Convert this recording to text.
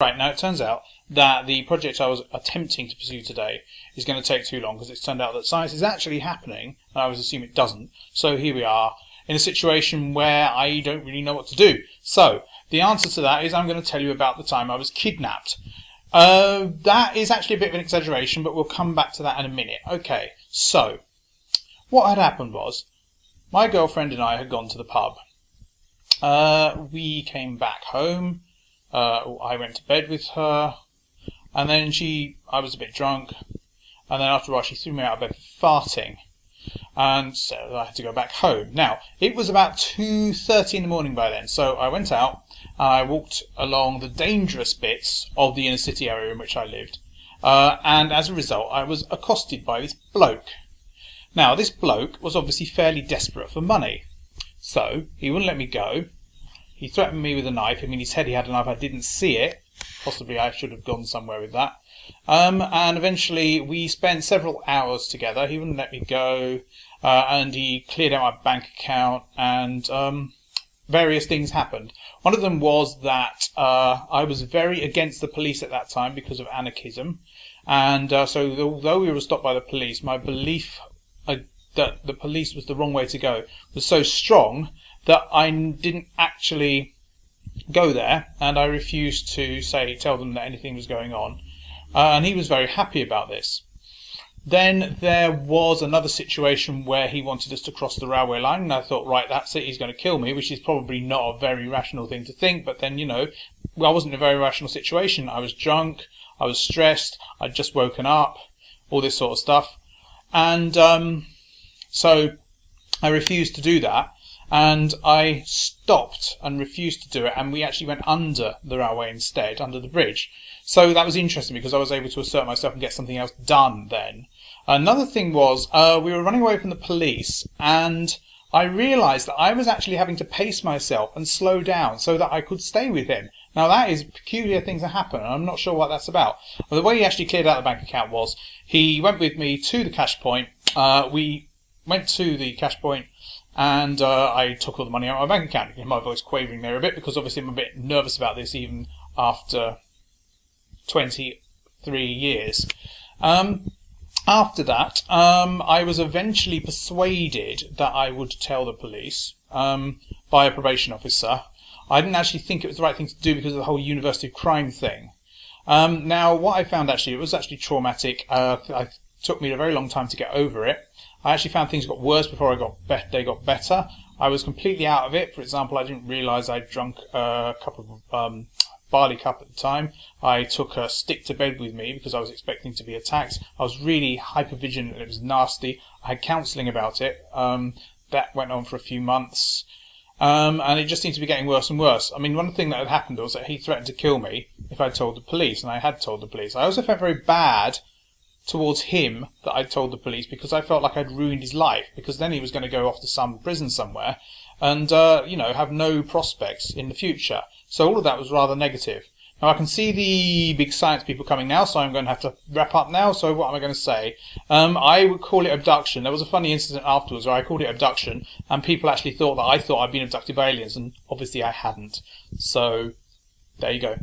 Right, now it turns out that the project I was attempting to pursue today is going to take too long because it's turned out that science is actually happening, and I always assume it doesn't. So here we are in a situation where I don't really know what to do. So the answer to that is I'm going to tell you about the time I was kidnapped. That is actually a bit of an exaggeration, but we'll come back to that in a minute. Okay, so what had happened was my girlfriend and I had gone to the pub. We came back home. I went to bed with her, and then I was a bit drunk, and then after a while she threw me out of bed for farting, and so I had to go back home. Now, it was about 2:30 in the morning by then, so I went out, and I walked along the dangerous bits of the inner city area in which I lived, and as a result I was accosted by this bloke. Now, this bloke was obviously fairly desperate for money, so he wouldn't let me go. He threatened me with a knife. I mean, he said he had a knife. I didn't see it. Possibly I should have gone somewhere with that. And eventually we spent several hours together. He wouldn't let me go. And he cleared out my bank account, and various things happened. One of them was that I was very against the police at that time because of anarchism. And so although we were stopped by the police, my belief that the police was the wrong way to go was so strong that I didn't actually go there, and I refused to tell them that anything was going on. And he was very happy about this. Then there was another situation where he wanted us to cross the railway line, and I thought, right, that's it, he's going to kill me, which is probably not a very rational thing to think, but then, I wasn't in a very rational situation. I was drunk, I was stressed, I'd just woken up, all this sort of stuff. And so I refused to do that. And I stopped and refused to do it, and we actually went under the railway instead, under the bridge. So that was interesting because I was able to assert myself and get something else done then. Another thing was, we were running away from the police, and I realised that I was actually having to pace myself and slow down so that I could stay with him. Now that is a peculiar thing to happen, and I'm not sure what that's about. Well, the way he actually cleared out the bank account was, he went with me to the cash point. We went to the cash point, and I took all the money out of my bank account. You can hear my voice quavering there a bit because obviously I'm a bit nervous about this even after 23 years. After that, I was eventually persuaded that I would tell the police by a probation officer. I didn't actually think it was the right thing to do because of the whole University of Crime thing. Now, what I found actually, it was actually traumatic. It took me a very long time to get over it. I actually found things got worse before they got better. I was completely out of it. For example, I didn't realise I'd drunk a cup of barley cup at the time. I took a stick to bed with me because I was expecting to be attacked. I was really hypervigilant and it was nasty. I had counselling about it. That went on for a few months. And it just seemed to be getting worse and worse. I mean, one thing that had happened was that he threatened to kill me if I told the police, and I had told the police. I also felt very bad towards him that I'd told the police because I felt like I'd ruined his life, because then he was going to go off to some prison somewhere and, have no prospects in the future. So all of that was rather negative. Now I can see the big science people coming now, so I'm going to have to wrap up now. So what am I going to say? I would call it abduction. There was a funny incident afterwards where I called it abduction, and people actually thought that I thought I'd been abducted by aliens, and obviously I hadn't. So there you go.